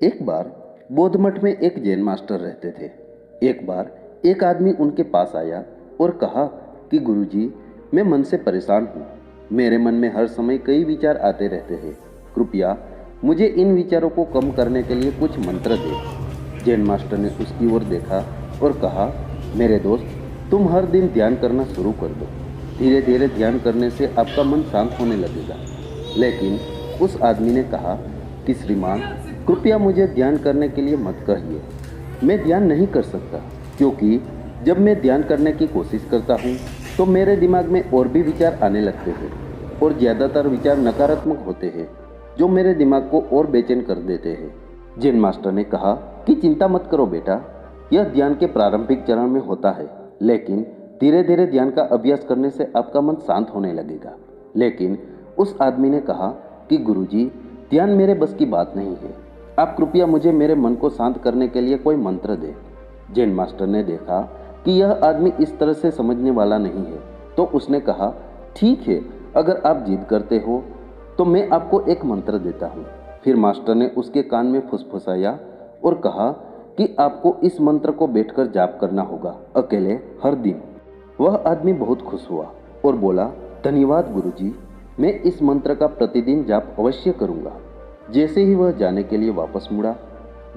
एक बार बौद्ध मठ में एक जैन मास्टर रहते थे। एक बार एक आदमी उनके पास आया और कहा कि गुरुजी, मैं मन से परेशान हूँ। मेरे मन में हर समय कई विचार आते रहते हैं। कृपया मुझे इन विचारों को कम करने के लिए कुछ मंत्र दे। जैन मास्टर ने उसकी ओर देखा और कहा, मेरे दोस्त, तुम हर दिन ध्यान करना शुरू कर दो। धीरे धीरे ध्यान करने से आपका मन शांत होने लगेगा। लेकिन उस आदमी ने कहा कि श्रीमान, कृपया मुझे ध्यान करने के लिए मत कहिए। मैं ध्यान नहीं कर सकता, क्योंकि जब मैं ध्यान करने की कोशिश करता हूँ तो मेरे दिमाग में और भी विचार आने लगते हैं और ज़्यादातर विचार नकारात्मक होते हैं, जो मेरे दिमाग को और बेचैन कर देते हैं। जैन मास्टर ने कहा कि चिंता मत करो बेटा, यह ध्यान के प्रारंभिक चरण में होता है, लेकिन धीरे धीरे ध्यान का अभ्यास करने से आपका मन शांत होने लगेगा। लेकिन उस आदमी ने कहा कि गुरुजी, ध्यान मेरे बस की बात नहीं है। आप कृपया मुझे मेरे मन को शांत करने के लिए कोई मंत्र दें। जैन मास्टर ने देखा कि यह आदमी इस तरह से समझने वाला नहीं है, तो उसने कहा, ठीक है, अगर आप जिद करते हो तो मैं आपको एक मंत्र देता हूँ। फिर मास्टर ने उसके कान में फुसफुसाया और कहा कि आपको इस मंत्र को बैठकर जाप करना होगा, अकेले, हर दिन। वह आदमी बहुत खुश हुआ और बोला, धन्यवाद गुरुजी, मैं इस मंत्र का प्रतिदिन जाप अवश्य करूँगा। जैसे ही वह जाने के लिए वापस मुड़ा,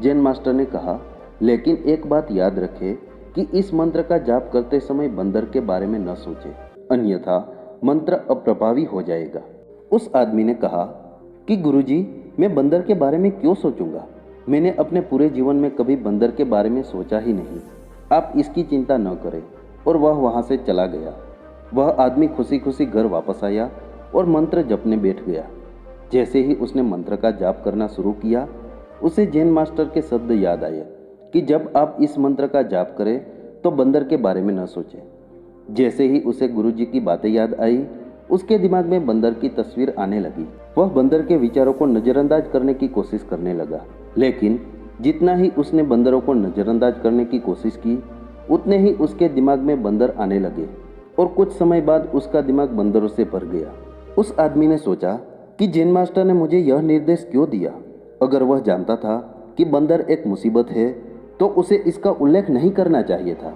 जैन मास्टर ने कहा, लेकिन एक बात याद रखें कि इस मंत्र का जाप करते समय बंदर के बारे में न सोचें, अन्यथा मंत्र अप्रभावी हो जाएगा। उस आदमी ने कहा कि गुरुजी, मैं बंदर के बारे में क्यों सोचूंगा? मैंने अपने पूरे जीवन में कभी बंदर के बारे में सोचा ही नहीं। आप इसकी चिंता न करें। और वह वहाँ से चला गया। वह आदमी खुशी खुशी घर वापस आया और मंत्र जपने बैठ गया। जैसे ही उसने मंत्र का जाप करना शुरू किया, उसे जैन मास्टर के शब्द याद आए कि जब आप इस मंत्र का जाप करें तो बंदर के बारे में न सोचें। जैसे ही उसे गुरुजी की बातें याद आई, उसके दिमाग में बंदर की तस्वीर आने लगी। वह बंदर के विचारों को नज़रअंदाज करने की कोशिश करने लगा, लेकिन जितना ही उसने बंदरों को नज़रअंदाज करने की कोशिश की, उतने ही उसके दिमाग में बंदर आने लगे और कुछ समय बाद उसका दिमाग बंदरों से भर गया। उस आदमी ने सोचा कि जैन मास्टर ने मुझे यह निर्देश क्यों दिया? अगर वह जानता था कि बंदर एक मुसीबत है तो उसे इसका उल्लेख नहीं करना चाहिए था।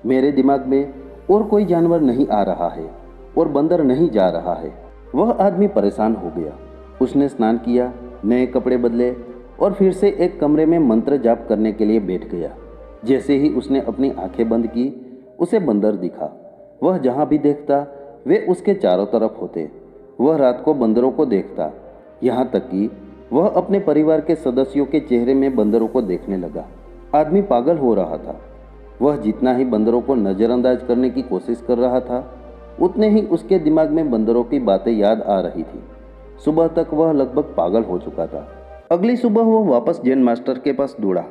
मेरे दिमाग में और कोई जानवर नहीं आ रहा है और बंदर नहीं जा रहा है। वह आदमी परेशान हो गया। उसने स्नान किया, नए कपड़े बदले और फिर से एक कमरे में मंत्र जाप करने के लिए बैठ गया। जैसे ही उसने अपनी आंखें बंद की, उसे बंदर दिखा। वह जहाँ भी देखता, वे उसके चारों तरफ होते। वह रात को बंदरों को देखता, यहाँ तक कि वह अपने परिवार के सदस्यों के चेहरे में बंदरों को देखने लगा। आदमी पागल हो रहा था। वह जितना ही बंदरों को नज़रअंदाज करने की कोशिश कर रहा था, उतने ही उसके दिमाग में बंदरों की बातें याद आ रही थी। सुबह तक वह लगभग पागल हो चुका था। अगली सुबह वह वापस जैन मास्टर के पास दौड़ा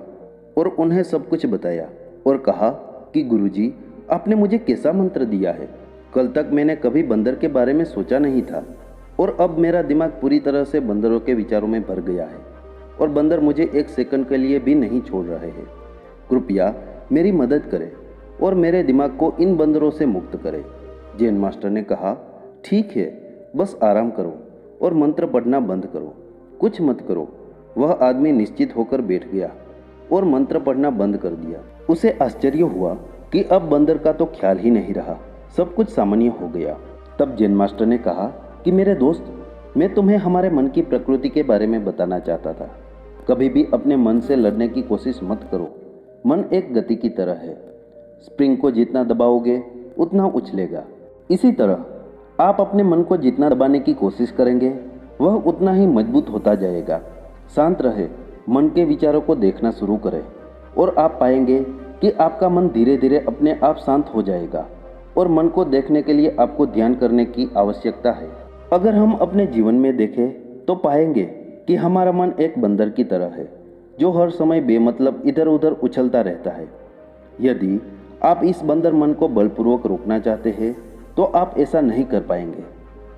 और उन्हें सब कुछ बताया और कहा कि गुरुजी, आपने मुझे कैसा मंत्र दिया है? कल तक मैंने कभी बंदर के बारे में सोचा नहीं था और अब मेरा दिमाग पूरी तरह से बंदरों के विचारों में भर गया है और बंदर मुझे एक सेकंड के लिए भी नहीं छोड़ रहे हैं। कृपया मेरी मदद करें और मेरे दिमाग को इन बंदरों से मुक्त करें। जैन मास्टर ने कहा, ठीक है, बस आराम करो और मंत्र पढ़ना बंद करो, कुछ मत करो। वह आदमी निश्चित होकर बैठ गया और मंत्र पढ़ना बंद कर दिया। उसे आश्चर्य हुआ कि अब बंदर का तो ख्याल ही नहीं रहा, सब कुछ सामान्य हो गया। तब जैन मास्टर ने कहा कि मेरे दोस्त, मैं तुम्हें हमारे मन की प्रकृति के बारे में बताना चाहता था। कभी भी अपने मन से लड़ने की कोशिश मत करो। मन एक गति की तरह है, स्प्रिंग को जितना दबाओगे उतना उछलेगा। इसी तरह आप अपने मन को जितना दबाने की कोशिश करेंगे, वह उतना ही मजबूत होता जाएगा। शांत रहे, मन के विचारों को देखना शुरू करें और आप पाएंगे कि आपका मन धीरे धीरे अपने आप शांत हो जाएगा। और मन को देखने के लिए आपको ध्यान करने की आवश्यकता है। अगर हम अपने जीवन में देखें तो पाएंगे कि हमारा मन एक बंदर की तरह है, जो हर समय बेमतलब इधर उधर उछलता रहता है। यदि आप इस बंदर मन को बलपूर्वक रोकना चाहते हैं तो आप ऐसा नहीं कर पाएंगे।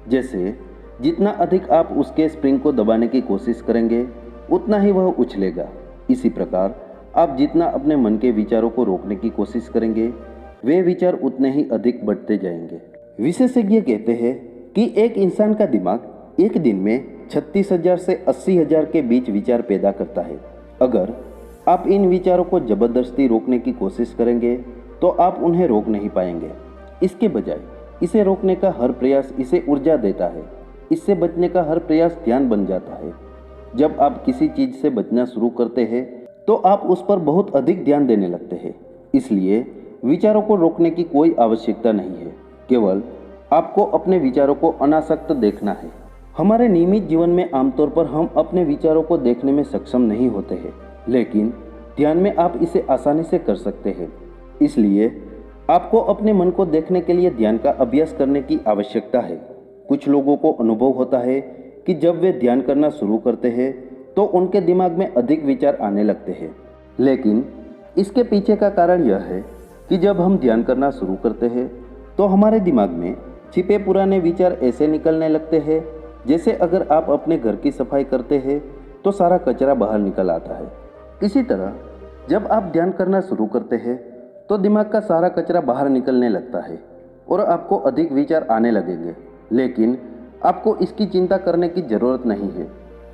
जैसे जितना अधिक आप उसके स्प्रिंग को दबाने की कोशिश करेंगे, उतना ही वह उछलेगा। इसी प्रकार आप जितना अपने मन के विचारों को रोकने की कोशिश करेंगे, वे विचार उतने ही अधिक बढ़ते जाएंगे। विशेषज्ञ कहते हैं कि एक इंसान का दिमाग एक दिन में 36,000 से 80,000 के बीच विचार पैदा करता है। अगर आप इन विचारों को जबरदस्ती रोकने की कोशिश करेंगे तो आप उन्हें रोक नहीं पाएंगे। इसके बजाय इसे रोकने का हर प्रयास इसे ऊर्जा देता है। इससे बचने का हर प्रयास ध्यान बन जाता है। जब आप किसी चीज से बचना शुरू करते हैं तो आप उस पर बहुत अधिक ध्यान देने लगते हैं। इसलिए विचारों को रोकने की कोई आवश्यकता नहीं है, केवल आपको अपने विचारों को अनासक्त देखना है। हमारे नियमित जीवन में आमतौर पर हम अपने विचारों को देखने में सक्षम नहीं होते हैं, लेकिन ध्यान में आप इसे आसानी से कर सकते हैं। इसलिए आपको अपने मन को देखने के लिए ध्यान का अभ्यास करने की आवश्यकता है। कुछ लोगों को अनुभव होता है कि जब वे ध्यान करना शुरू करते हैं तो उनके दिमाग में अधिक विचार आने लगते हैं, लेकिन इसके पीछे का कारण यह है कि जब हम ध्यान करना शुरू करते हैं तो हमारे दिमाग में छिपे पुराने विचार ऐसे निकलने लगते हैं जैसे अगर आप अपने घर की सफाई करते हैं तो सारा कचरा बाहर निकल आता है। इसी तरह जब आप ध्यान करना शुरू करते हैं तो दिमाग का सारा कचरा बाहर निकलने लगता है और आपको अधिक विचार आने लगेंगे, लेकिन आपको इसकी चिंता करने की ज़रूरत नहीं है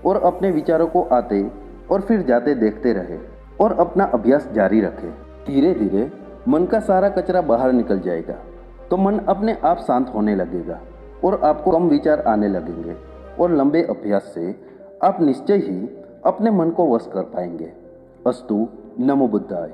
और अपने विचारों को आते और फिर जाते देखते रहे और अपना अभ्यास जारी रखें। धीरे धीरे मन का सारा कचरा बाहर निकल जाएगा तो मन अपने आप शांत होने लगेगा और आपको कम विचार आने लगेंगे और लंबे अभ्यास से आप निश्चय ही अपने मन को वश कर पाएंगे। अस्तु। नमो बुद्धाय।